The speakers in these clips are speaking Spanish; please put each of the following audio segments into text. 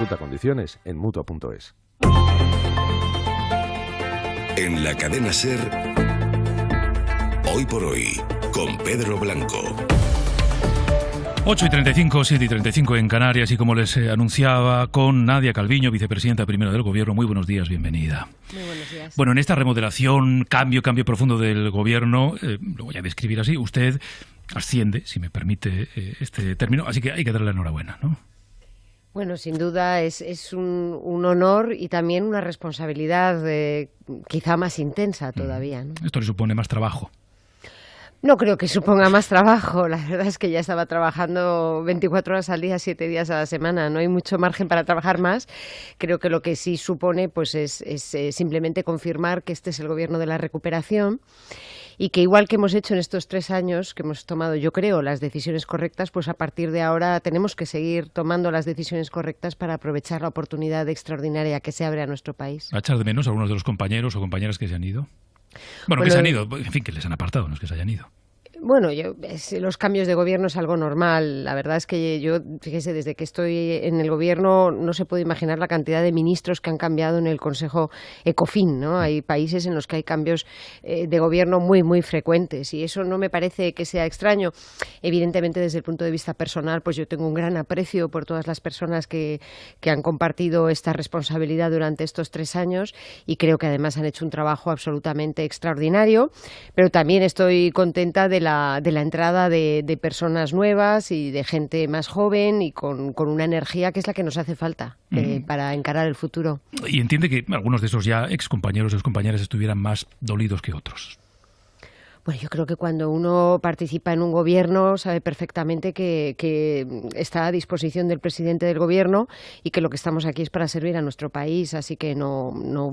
Consulta condiciones en Mutua.es. En la cadena SER, Hoy por Hoy, con Pedro Blanco. 8:35, 7:35 en Canarias, y como les anunciaba, con Nadia Calviño, vicepresidenta primera del Gobierno. Muy buenos días, bienvenida. Muy buenos días. Bueno, en esta remodelación, cambio profundo del Gobierno, lo voy a describir así, usted asciende, si me permite este término, así que hay que darle la enhorabuena, ¿no? Bueno, sin duda es un honor y también una responsabilidad quizá más intensa todavía, ¿no? Esto le supone más trabajo. No creo que suponga más trabajo. La verdad es que ya estaba trabajando 24 horas al día, 7 días a la semana. No hay mucho margen para trabajar más. Creo que lo que sí supone pues es simplemente confirmar que este es el gobierno de la recuperación y que, igual que hemos hecho en estos 3 años, que hemos tomado, yo creo, las decisiones correctas, pues a partir de ahora tenemos que seguir tomando las decisiones correctas para aprovechar la oportunidad extraordinaria que se abre a nuestro país. ¿Va a echar de menos a algunos de los compañeros o compañeras que se han ido? Bueno, que se han ido, en fin, que les han apartado, no es que se hayan ido. Bueno, los cambios de gobierno es algo normal. La verdad es que yo, fíjese, desde que estoy en el gobierno no se puede imaginar la cantidad de ministros que han cambiado en el Consejo Ecofin, ¿no? Hay países en los que hay cambios de gobierno muy, muy frecuentes, y eso no me parece que sea extraño. Evidentemente, desde el punto de vista personal, pues yo tengo un gran aprecio por todas las personas que han compartido esta responsabilidad durante estos 3 años, y creo que además han hecho un trabajo absolutamente extraordinario, pero también estoy contenta de la entrada de personas nuevas y de gente más joven y con una energía que es la que nos hace falta para encarar el futuro. Y entiende que algunos de esos ya excompañeros o excompañeras estuvieran más dolidos que otros. Bueno, yo creo que cuando uno participa en un gobierno sabe perfectamente que está a disposición del presidente del gobierno y que lo que estamos aquí es para servir a nuestro país, así que no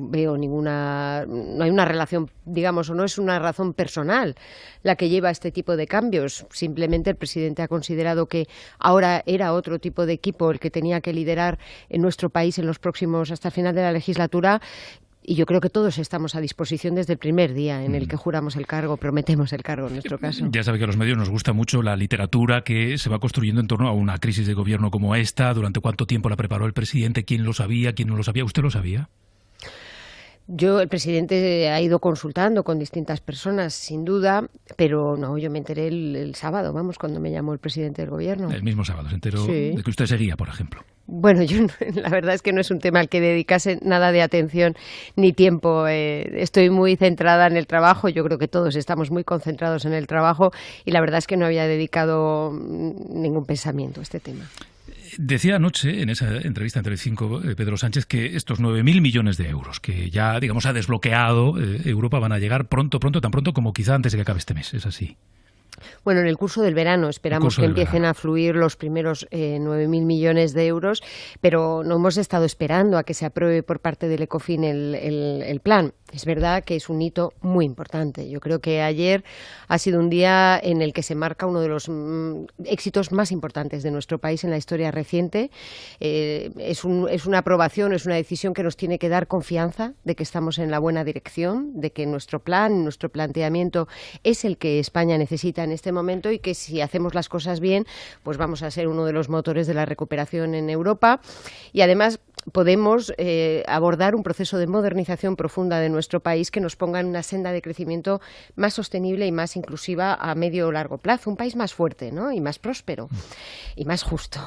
veo no hay una relación, digamos, o no es una razón personal la que lleva a este tipo de cambios. Simplemente el presidente ha considerado que ahora era otro tipo de equipo el que tenía que liderar en nuestro país en los próximos, hasta el final de la legislatura. Y yo creo que todos estamos a disposición desde el primer día en el que juramos el cargo, prometemos el cargo en nuestro caso. Ya sabe que a los medios nos gusta mucho la literatura que se va construyendo en torno a una crisis de gobierno como esta. ¿Durante cuánto tiempo la preparó el presidente? ¿Quién lo sabía? ¿Quién no lo sabía? ¿Usted lo sabía? El presidente ha ido consultando con distintas personas, sin duda, pero no, yo me enteré el sábado, cuando me llamó el presidente del gobierno. El mismo sábado se enteró Sí. de que usted seguía, por ejemplo. Bueno, la verdad es que no es un tema al que dedicase nada de atención ni tiempo. Estoy muy centrada en el trabajo. Yo creo que todos estamos muy concentrados en el trabajo y la verdad es que no había dedicado ningún pensamiento a este tema. Decía anoche, en esa entrevista en Telecinco, Pedro Sánchez, que estos 9.000 millones de euros que ya, digamos, ha desbloqueado Europa van a llegar pronto, tan pronto como quizá antes de que acabe este mes. ¿Es así? Bueno, en el curso del verano esperamos que empiecen a fluir los primeros 9.000 millones de euros, pero no hemos estado esperando a que se apruebe por parte del Ecofin el plan. Es verdad que es un hito muy importante. Yo creo que ayer ha sido un día en el que se marca uno de los éxitos más importantes de nuestro país en la historia reciente. Es una aprobación, es una decisión que nos tiene que dar confianza de que estamos en la buena dirección, de que nuestro plan, nuestro planteamiento es el que España necesita en este momento y que si hacemos las cosas bien, pues vamos a ser uno de los motores de la recuperación en Europa. Y además podemos abordar un proceso de modernización profunda de nuestro país que nos ponga en una senda de crecimiento más sostenible y más inclusiva a medio o largo plazo. Un país más fuerte, ¿no? Y más próspero y más justo.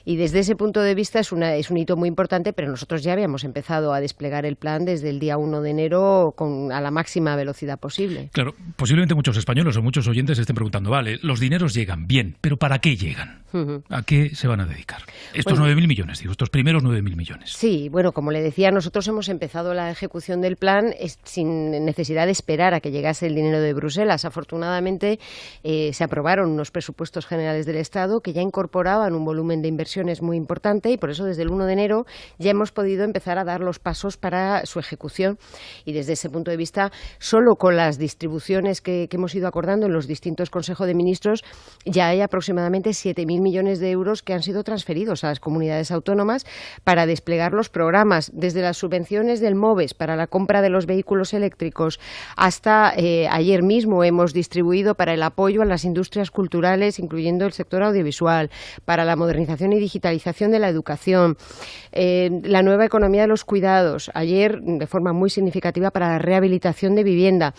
Y desde ese punto de vista es un hito muy importante, pero nosotros ya habíamos empezado a desplegar el plan desde el día 1 de enero a la máxima velocidad posible. Claro, posiblemente muchos españoles o muchos oyentes estén preguntando, vale, los dineros llegan, bien, pero ¿para qué llegan? ¿A qué se van a dedicar? Estos 9.000 millones, digo, estos primeros 9.000 millones. Sí, bueno, como le decía, nosotros hemos empezado la ejecución del plan sin necesidad de esperar a que llegase el dinero de Bruselas. Afortunadamente se aprobaron unos presupuestos generales del Estado que ya incorporaban un volumen de inversiones muy importante y por eso desde el 1 de enero ya hemos podido empezar a dar los pasos para su ejecución. Y desde ese punto de vista, solo con las distribuciones que hemos ido acordando en los distintos consejos de ministros, ya hay aproximadamente 7.000 millones de euros que han sido transferidos a las comunidades autónomas para desplegar los programas, desde las subvenciones del MOVES para la compra de los vehículos eléctricos hasta ayer mismo hemos distribuido para el apoyo a las industrias culturales, incluyendo el sector audiovisual, para la modernización modernización y digitalización de la educación, la nueva economía de los cuidados, ayer de forma muy significativa para la rehabilitación de vivienda.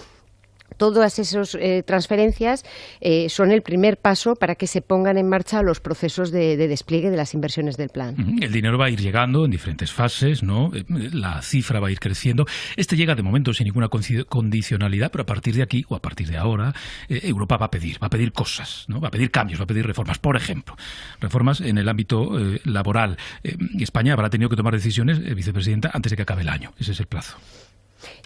Todas esas transferencias son el primer paso para que se pongan en marcha los procesos de despliegue de las inversiones del plan. El dinero va a ir llegando en diferentes fases, ¿no? La cifra va a ir creciendo. Este llega de momento sin ninguna condicionalidad, pero a partir de aquí o a partir de ahora Europa va a pedir cosas, ¿no? Va a pedir cambios, va a pedir reformas. Por ejemplo, reformas en el ámbito laboral. España habrá tenido que tomar decisiones, vicepresidenta, antes de que acabe el año. Ese es el plazo.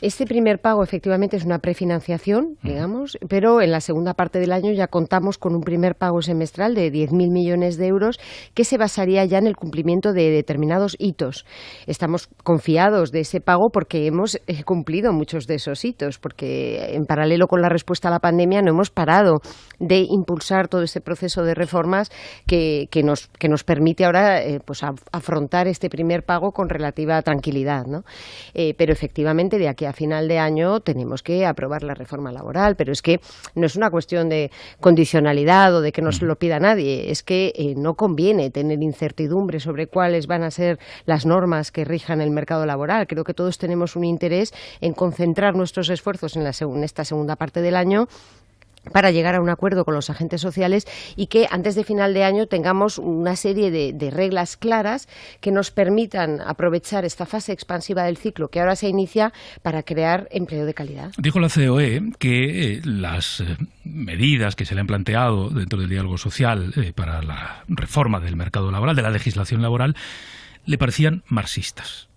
Este primer pago efectivamente es una prefinanciación, digamos, pero en la segunda parte del año ya contamos con un primer pago semestral de 10.000 millones de euros que se basaría ya en el cumplimiento de determinados hitos. Estamos confiados de ese pago porque hemos cumplido muchos de esos hitos, porque en paralelo con la respuesta a la pandemia no hemos parado de impulsar todo ese proceso de reformas que nos permite ahora afrontar este primer pago con relativa tranquilidad, ¿no? Pero efectivamente de aquí a final de año tenemos que aprobar la reforma laboral, pero es que no es una cuestión de condicionalidad o de que no se lo pida nadie, es que no conviene tener incertidumbre sobre cuáles van a ser las normas que rijan el mercado laboral. Creo que todos tenemos un interés en concentrar nuestros esfuerzos en esta segunda parte del año para llegar a un acuerdo con los agentes sociales y que antes de final de año tengamos una serie de reglas claras que nos permitan aprovechar esta fase expansiva del ciclo que ahora se inicia para crear empleo de calidad. Dijo la COE que las medidas que se le han planteado dentro del diálogo social para la reforma del mercado laboral, de la legislación laboral, le parecían marxistas.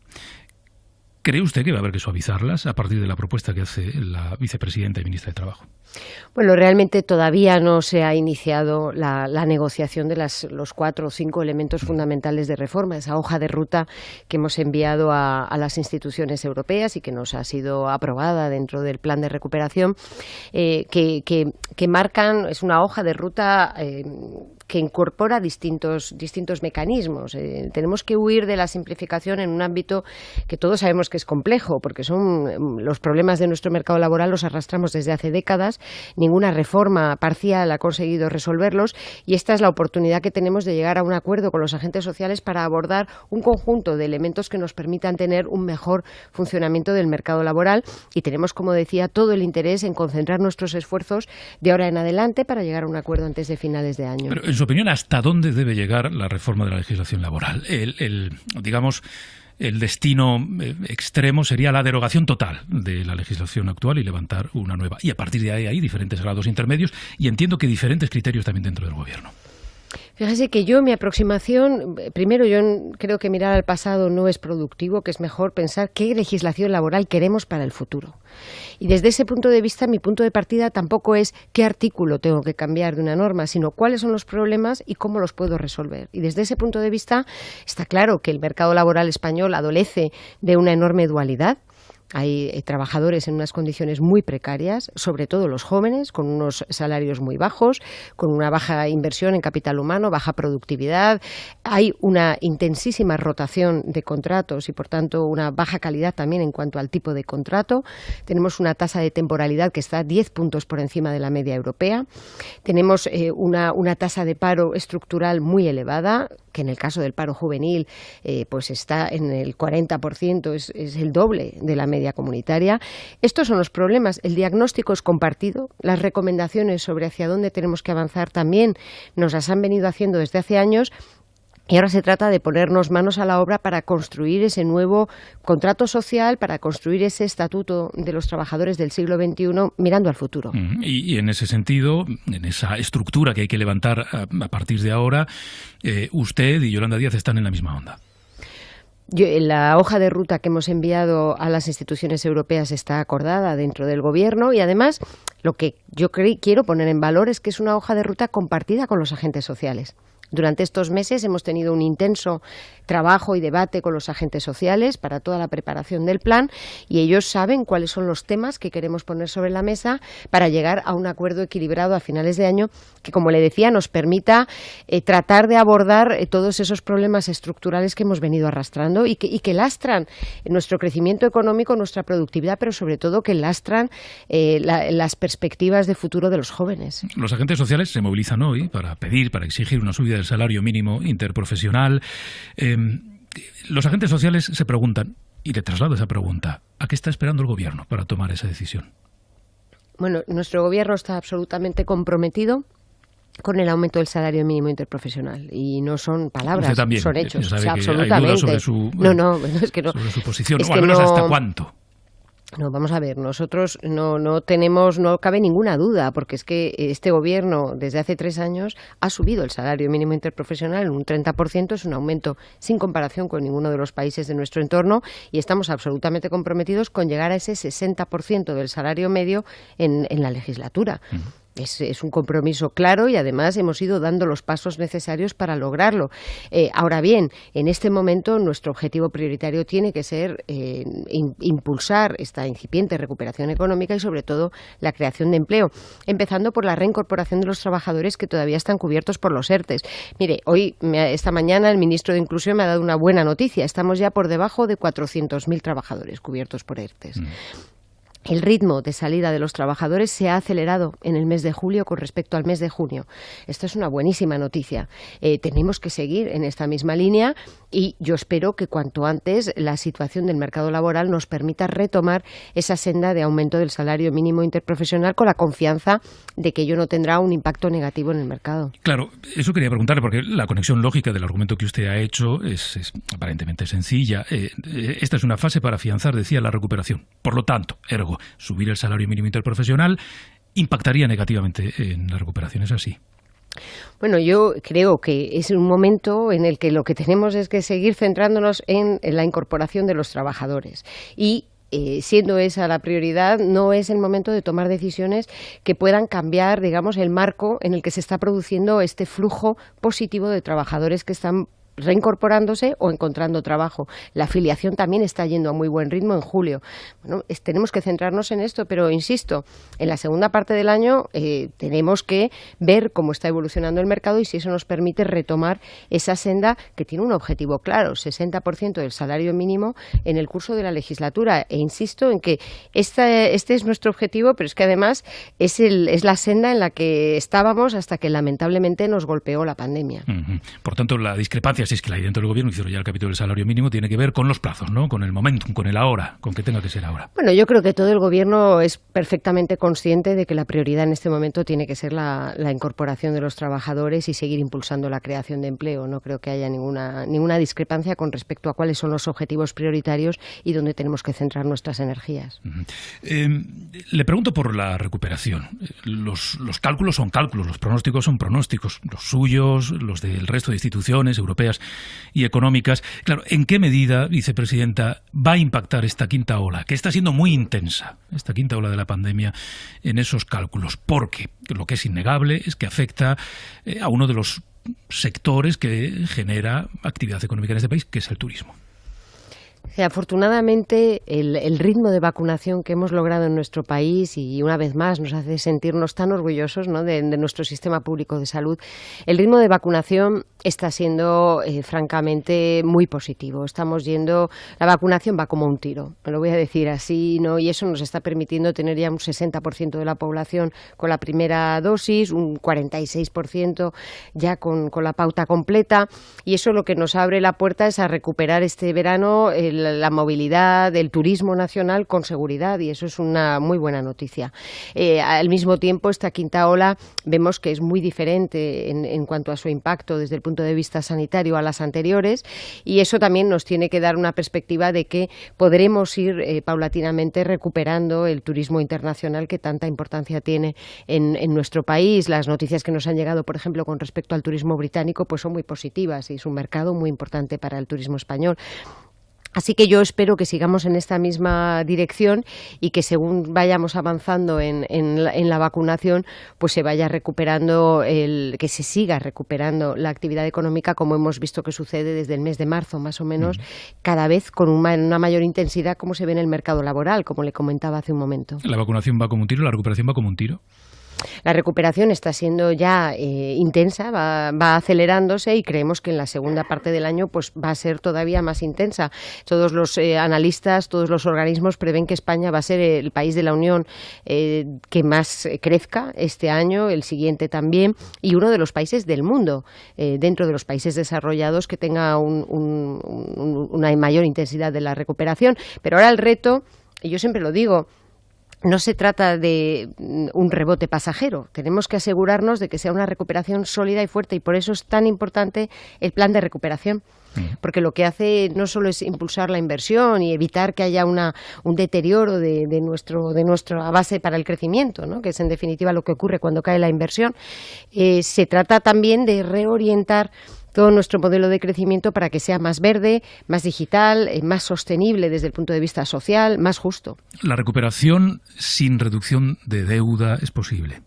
¿Cree usted que va a haber que suavizarlas a partir de la propuesta que hace la vicepresidenta y ministra de Trabajo? Bueno, realmente todavía no se ha iniciado la negociación de los 4 o 5 elementos fundamentales de reforma, esa hoja de ruta que hemos enviado a las instituciones europeas y que nos ha sido aprobada dentro del plan de recuperación, que marcan, es una hoja de ruta que incorpora distintos mecanismos. Tenemos que huir de la simplificación en un ámbito que todos sabemos que es complejo, porque son los problemas de nuestro mercado laboral los arrastramos desde hace décadas. Ninguna reforma parcial ha conseguido resolverlos y esta es la oportunidad que tenemos de llegar a un acuerdo con los agentes sociales para abordar un conjunto de elementos que nos permitan tener un mejor funcionamiento del mercado laboral y tenemos, como decía, todo el interés en concentrar nuestros esfuerzos de ahora en adelante para llegar a un acuerdo antes de finales de año. Pero, en su opinión, ¿hasta dónde debe llegar la reforma de la legislación laboral? El destino extremo sería la derogación total de la legislación actual y levantar una nueva. Y a partir de ahí hay diferentes grados intermedios y entiendo que diferentes criterios también dentro del Gobierno. Fíjese que mi aproximación, primero yo creo que mirar al pasado no es productivo, que es mejor pensar qué legislación laboral queremos para el futuro. Y desde ese punto de vista, mi punto de partida tampoco es qué artículo tengo que cambiar de una norma, sino cuáles son los problemas y cómo los puedo resolver. Y desde ese punto de vista está claro que el mercado laboral español adolece de una enorme dualidad. Hay trabajadores en unas condiciones muy precarias, sobre todo los jóvenes, con unos salarios muy bajos, con una baja inversión en capital humano, baja productividad. Hay una intensísima rotación de contratos y, por tanto, una baja calidad también en cuanto al tipo de contrato. Tenemos una tasa de temporalidad que está 10 puntos por encima de la media europea. Tenemos una tasa de paro estructural muy elevada, que en el caso del paro juvenil pues está en el 40%, es el doble de la media comunitaria. Estos son los problemas. El diagnóstico es compartido. Las recomendaciones sobre hacia dónde tenemos que avanzar también nos las han venido haciendo desde hace años. Y ahora se trata de ponernos manos a la obra para construir ese nuevo contrato social, para construir ese estatuto de los trabajadores del siglo XXI mirando al futuro. Y en ese sentido, en esa estructura que hay que levantar a partir de ahora, usted y Yolanda Díaz están en la misma onda. La hoja de ruta que hemos enviado a las instituciones europeas está acordada dentro del Gobierno y además lo que yo quiero poner en valor es que es una hoja de ruta compartida con los agentes sociales. Durante estos meses hemos tenido un intenso trabajo y debate con los agentes sociales para toda la preparación del plan y ellos saben cuáles son los temas que queremos poner sobre la mesa para llegar a un acuerdo equilibrado a finales de año que, como le decía, nos permita tratar de abordar todos esos problemas estructurales que hemos venido arrastrando y que lastran nuestro crecimiento económico, nuestra productividad, pero sobre todo que lastran las perspectivas de futuro de los jóvenes. Los agentes sociales se movilizan hoy para exigir una subida subida del salario mínimo interprofesional. Los agentes sociales se preguntan, y le traslado esa pregunta, ¿a qué está esperando el Gobierno para tomar esa decisión? Bueno, nuestro Gobierno está absolutamente comprometido con el aumento del salario mínimo interprofesional, y no son palabras, son hechos. O sea, absolutamente. Hay dudas sobre su, es que no, sobre su posición, es o al menos hasta cuánto. No, vamos a ver, nosotros no cabe ninguna duda, porque es que este Gobierno desde hace 3 años ha subido el salario mínimo interprofesional en un 30%, es un aumento sin comparación con ninguno de los países de nuestro entorno, y estamos absolutamente comprometidos con llegar a ese 60% del salario medio en la legislatura. Uh-huh. Es un compromiso claro, y además hemos ido dando los pasos necesarios para lograrlo. Ahora bien, en este momento nuestro objetivo prioritario tiene que ser impulsar esta incipiente recuperación económica y sobre todo la creación de empleo, empezando por la reincorporación de los trabajadores que todavía están cubiertos por los ERTEs. Mire, esta mañana el ministro de Inclusión me ha dado una buena noticia. Estamos ya por debajo de 400.000 trabajadores cubiertos por ERTEs. El ritmo de salida de los trabajadores se ha acelerado en el mes de julio con respecto al mes de junio. Esto es una buenísima noticia. Tenemos que seguir en esta misma línea, y yo espero que cuanto antes la situación del mercado laboral nos permita retomar esa senda de aumento del salario mínimo interprofesional, con la confianza de que ello no tendrá un impacto negativo en el mercado. Claro, eso quería preguntarle, porque la conexión lógica del argumento que usted ha hecho es aparentemente sencilla. Esta es una fase para afianzar, decía, la recuperación. Por lo tanto, ergo, subir el salario mínimo interprofesional impactaría negativamente en la recuperación, ¿es así? Bueno, yo creo que es un momento en el que lo que tenemos es que seguir centrándonos en la incorporación de los trabajadores, y siendo esa la prioridad, no es el momento de tomar decisiones que puedan cambiar, digamos, el marco en el que se está produciendo este flujo positivo de trabajadores que están reincorporándose o encontrando trabajo. La afiliación también está yendo a muy buen ritmo en julio. Bueno, tenemos que centrarnos en esto, pero insisto, en la segunda parte del año tenemos que ver cómo está evolucionando el mercado, y si eso nos permite retomar esa senda que tiene un objetivo claro, 60% del salario mínimo en el curso de la legislatura. E insisto en que este es nuestro objetivo, pero es que además es la senda en la que estábamos hasta que lamentablemente nos golpeó la pandemia. Uh-huh. Por tanto, la discrepancia, si es que la hay dentro del Gobierno, hicieron ya el capítulo del salario mínimo, tiene que ver con los plazos, ¿no? Con el momentum, con el ahora, con que tenga que ser ahora. Bueno, yo creo que todo el Gobierno es perfectamente consciente de que la prioridad en este momento tiene que ser la incorporación de los trabajadores y seguir impulsando la creación de empleo. No creo que haya ninguna discrepancia con respecto a cuáles son los objetivos prioritarios y dónde tenemos que centrar nuestras energías. Uh-huh. Le pregunto por la recuperación. Los cálculos son cálculos, los pronósticos son pronósticos, los suyos, los del resto de instituciones europeas y económicas. Claro, ¿en qué medida, vicepresidenta, va a impactar esta quinta ola, que está siendo muy intensa, esta quinta ola de la pandemia, en esos cálculos? Porque lo que es innegable es que afecta a uno de los sectores que genera actividad económica en este país, que es el turismo. Afortunadamente, el ritmo de vacunación que hemos logrado en nuestro país, y una vez más nos hace sentirnos tan orgullosos, ¿no?, de nuestro sistema público de salud, el ritmo de vacunación está siendo francamente muy positivo. La vacunación va como un tiro, me lo voy a decir así, ¿no? Y eso nos está permitiendo tener ya un 60% de la población con la primera dosis, un 46% ya con la pauta completa, y eso lo que nos abre la puerta es a recuperar este verano la movilidad del turismo nacional con seguridad, y eso es una muy buena noticia. Al mismo tiempo, esta quinta ola vemos que es muy diferente en cuanto a su impacto desde el punto de vista sanitario a las anteriores, y eso también nos tiene que dar una perspectiva de que podremos ir paulatinamente recuperando el turismo internacional que tanta importancia tiene en nuestro país. Las noticias que nos han llegado, por ejemplo, con respecto al turismo británico, pues son muy positivas, y es un mercado muy importante para el turismo español. Así que yo espero que sigamos en esta misma dirección, y que según vayamos avanzando en la vacunación, pues se vaya recuperando, que se siga recuperando la actividad económica, como hemos visto que sucede desde el mes de marzo, más o menos, cada vez con una mayor intensidad, como se ve en el mercado laboral, como le comentaba hace un momento. ¿La vacunación va como un tiro? ¿La recuperación va como un tiro? La recuperación está siendo ya intensa, va acelerándose y creemos que en la segunda parte del año pues va a ser todavía más intensa. Todos los analistas, todos los organismos prevén que España va a ser el país de la Unión que más crezca este año, el siguiente también, y uno de los países del mundo, dentro de los países desarrollados, que tenga una mayor intensidad de la recuperación. Pero ahora el reto, y yo siempre lo digo, no se trata de un rebote pasajero. Tenemos que asegurarnos de que sea una recuperación sólida y fuerte, y por eso es tan importante el plan de recuperación. Porque lo que hace no solo es impulsar la inversión y evitar que haya un deterioro de nuestra base para el crecimiento, ¿no? Que es en definitiva lo que ocurre cuando cae la inversión. Se trata también de reorientar todo nuestro modelo de crecimiento para que sea más verde, más digital, más sostenible desde el punto de vista social, más justo. ¿La recuperación sin reducción de deuda es posible?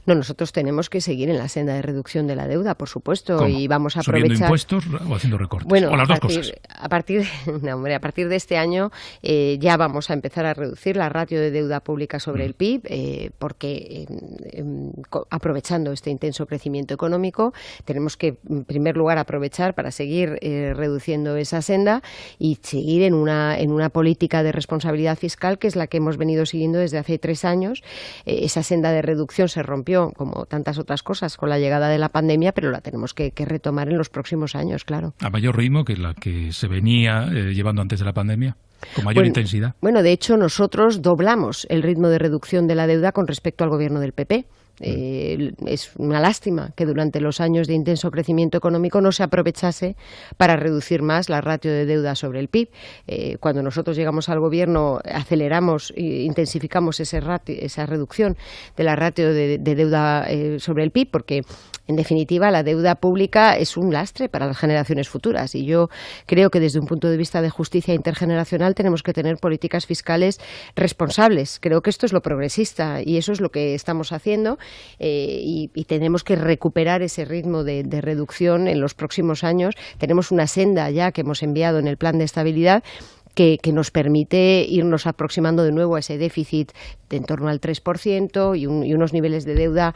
No, nosotros tenemos que seguir en la senda de reducción de la deuda, por supuesto. ¿Cómo? Y vamos a aprovechar. ¿Subiendo impuestos o haciendo recortes? Bueno, o las dos cosas. A partir de este año ya vamos a empezar a reducir la ratio de deuda pública sobre el PIB, porque aprovechando este intenso crecimiento económico, tenemos que, en primer lugar, aprovechar para seguir reduciendo esa senda y seguir en una política de responsabilidad fiscal, que es la que hemos venido siguiendo desde hace 3 años. Esa senda de reducción se rompió, como tantas otras cosas, con la llegada de la pandemia, pero la tenemos que retomar en los próximos años, claro. ¿A mayor ritmo que la que se venía llevando antes de la pandemia? ¿Con mayor intensidad? Bueno, de hecho, nosotros doblamos el ritmo de reducción de la deuda con respecto al gobierno del PP. Es una lástima que durante los años de intenso crecimiento económico no se aprovechase para reducir más la ratio de deuda sobre el PIB. Cuando nosotros llegamos al gobierno, aceleramos e intensificamos esa reducción de la ratio de deuda sobre el PIB, porque en definitiva la deuda pública es un lastre para las generaciones futuras, y yo creo que desde un punto de vista de justicia intergeneracional tenemos que tener políticas fiscales responsables. Creo que esto es lo progresista y eso es lo que estamos haciendo. Y tenemos que recuperar ese ritmo de reducción en los próximos años. Tenemos una senda ya que hemos enviado en el plan de estabilidad que nos permite irnos aproximando de nuevo a ese déficit de en torno al 3% y unos niveles de deuda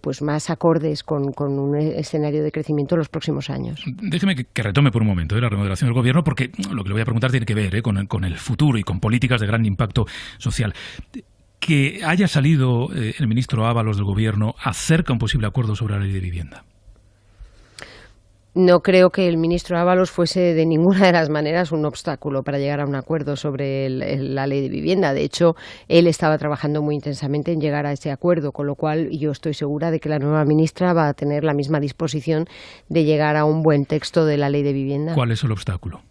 pues más acordes con un escenario de crecimiento en los próximos años. Déjeme que retome por un momento la remodelación del gobierno, porque lo que le voy a preguntar tiene que ver con el futuro y con políticas de gran impacto social. Que haya salido el ministro Ábalos del Gobierno acerca un posible acuerdo sobre la ley de vivienda. No creo que el ministro Ábalos fuese de ninguna de las maneras un obstáculo para llegar a un acuerdo sobre la ley de vivienda. De hecho, él estaba trabajando muy intensamente en llegar a ese acuerdo, con lo cual yo estoy segura de que la nueva ministra va a tener la misma disposición de llegar a un buen texto de la ley de vivienda. ¿Cuál es el obstáculo?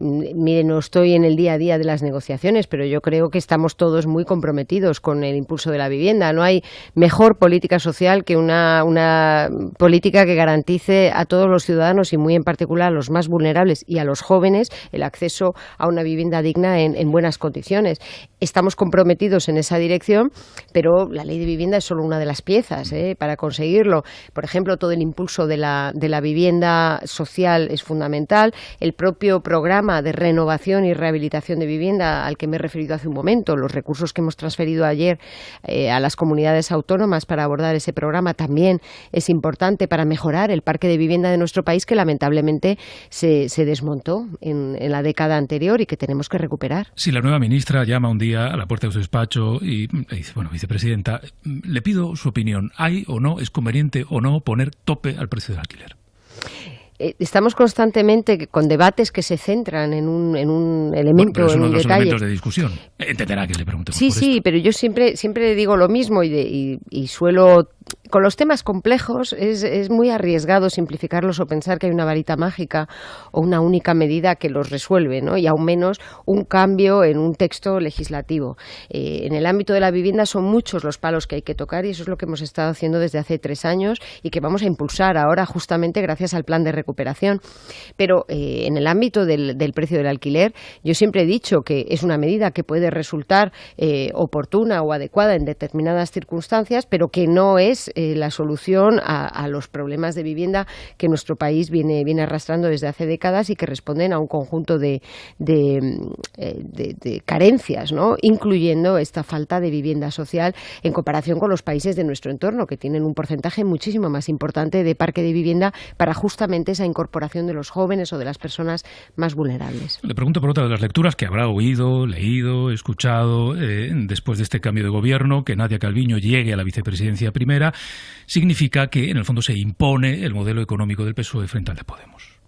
Mire, no estoy en el día a día de las negociaciones, pero yo creo que estamos todos muy comprometidos con el impulso de la vivienda. No hay mejor política social que una política que garantice a todos los ciudadanos y muy en particular a los más vulnerables y a los jóvenes el acceso a una vivienda digna en buenas condiciones. Estamos comprometidos en esa dirección, pero la ley de vivienda es solo una de las piezas para conseguirlo. Por ejemplo, todo el impulso de la vivienda social es fundamental. El propio programa de renovación y rehabilitación de vivienda al que me he referido hace un momento, los recursos que hemos transferido ayer a las comunidades autónomas para abordar ese programa también es importante para mejorar el parque de vivienda de nuestro país, que lamentablemente se desmontó en la década anterior y que tenemos que recuperar. Si la nueva ministra llama un día a la puerta de su despacho y le dice, bueno, vicepresidenta, le pido su opinión, ¿hay o no, es conveniente o no poner tope al precio del alquiler? Estamos constantemente con debates que se centran en un elemento, bueno, en un detalle. Son los elementos de discusión. Entenderá que le preguntemos por Sí, esto. pero yo siempre digo lo mismo y suelo... Con los temas complejos es muy arriesgado simplificarlos o pensar que hay una varita mágica o una única medida que los resuelve, ¿no? Y aún menos un cambio en un texto legislativo. En el ámbito de la vivienda son muchos los palos que hay que tocar y eso es lo que hemos estado haciendo desde hace 3 años y que vamos a impulsar ahora justamente gracias al plan de recuperación recuperación. Pero en el ámbito del precio del alquiler, yo siempre he dicho que es una medida que puede resultar oportuna o adecuada en determinadas circunstancias, pero que no es la solución a los problemas de vivienda que nuestro país viene arrastrando desde hace décadas y que responden a un conjunto de carencias, ¿no? Incluyendo esta falta de vivienda social en comparación con los países de nuestro entorno, que tienen un porcentaje muchísimo más importante de parque de vivienda para justamente esa incorporación de los jóvenes o de las personas más vulnerables. Le pregunto por otra de las lecturas que habrá oído, leído, escuchado después de este cambio de gobierno, que Nadia Calviño llegue a la vicepresidencia primera, significa que en el fondo se impone el modelo económico del PSOE frente al de Podemos.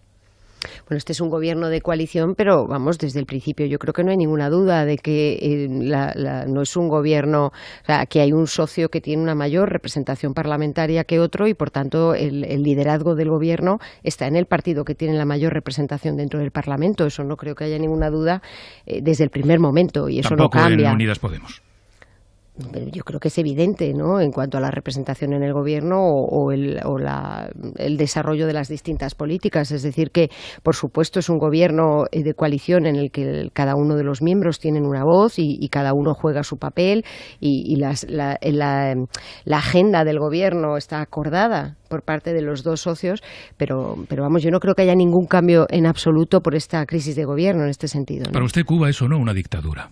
Bueno, este es un gobierno de coalición, pero vamos, desde el principio yo creo que no hay ninguna duda de que no es un gobierno, o sea, que hay un socio que tiene una mayor representación parlamentaria que otro y, por tanto, el liderazgo del gobierno está en el partido que tiene la mayor representación dentro del Parlamento. Eso no creo que haya ninguna duda desde el primer momento y eso tampoco no cambia. En Unidas Podemos. Yo creo que es evidente, ¿no?, en cuanto a la representación en el gobierno o el desarrollo de las distintas políticas. Es decir, que por supuesto es un gobierno de coalición en el que cada uno de los miembros tienen una voz y cada uno juega su papel y la agenda del gobierno está acordada por parte de los dos socios, pero vamos, yo no creo que haya ningún cambio en absoluto por esta crisis de gobierno en este sentido, ¿no? Para usted Cuba es o no una dictadura.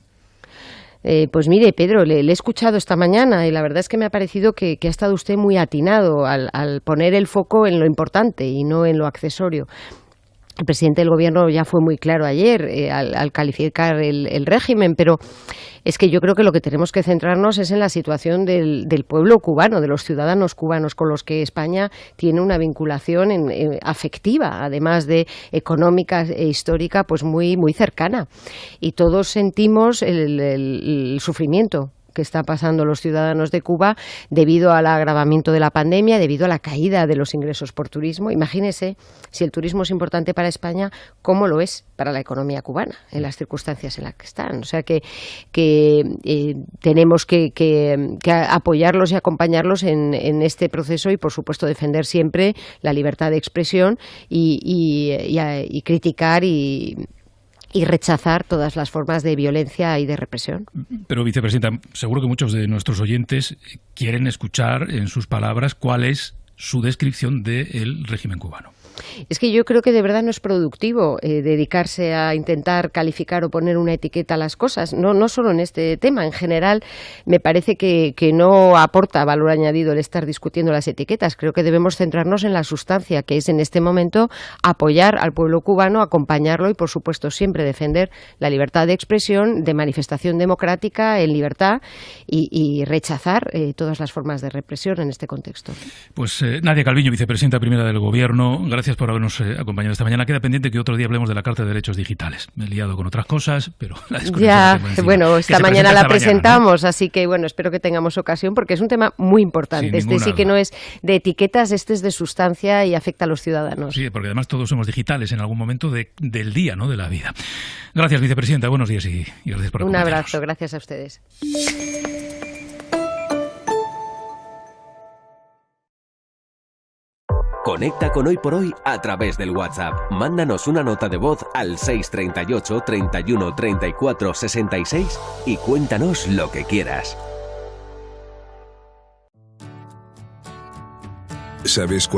Pues mire, Pedro, le he escuchado esta mañana y la verdad es que me ha parecido que ha estado usted muy atinado al poner el foco en lo importante y no en lo accesorio. El presidente del Gobierno ya fue muy claro ayer al calificar el régimen, pero es que yo creo que lo que tenemos que centrarnos es en la situación del pueblo cubano, de los ciudadanos cubanos con los que España tiene una vinculación afectiva, además de económica e histórica, pues muy, muy cercana. Y todos sentimos el sufrimiento que está pasando los ciudadanos de Cuba debido al agravamiento de la pandemia, debido a la caída de los ingresos por turismo. Imagínese, si el turismo es importante para España, ¿cómo lo es para la economía cubana en las circunstancias en las que están? O sea que tenemos que apoyarlos y acompañarlos en este proceso y, por supuesto, defender siempre la libertad de expresión y criticar y rechazar todas las formas de violencia y de represión. Pero, vicepresidenta, seguro que muchos de nuestros oyentes quieren escuchar en sus palabras cuál es su descripción del régimen cubano. Es que yo creo que de verdad no es productivo dedicarse a intentar calificar o poner una etiqueta a las cosas, no solo en este tema. En general, me parece que no aporta valor añadido el estar discutiendo las etiquetas. Creo que debemos centrarnos en la sustancia, que es en este momento apoyar al pueblo cubano, acompañarlo y, por supuesto, siempre defender la libertad de expresión, de manifestación democrática en libertad y rechazar todas las formas de represión en este contexto. Pues Nadia Calviño, vicepresidenta primera del Gobierno, gracias por habernos acompañado esta mañana. Queda pendiente que otro día hablemos de la Carta de Derechos Digitales. Me he liado con otras cosas, pero la desconozco. Bueno, esta mañana la presentamos, ¿no? Así que bueno, espero que tengamos ocasión porque es un tema muy importante. Este sí que no es de etiquetas, este es de sustancia y afecta a los ciudadanos. Sí, porque además todos somos digitales en algún momento del día, ¿no?, de la vida. Gracias, vicepresidenta. Buenos días y gracias por acompañarnos. Un abrazo, gracias a ustedes. Conecta con Hoy por Hoy a través del WhatsApp. Mándanos una nota de voz al 638 31 34 66 y cuéntanos lo que quieras. ¿Sabes cuál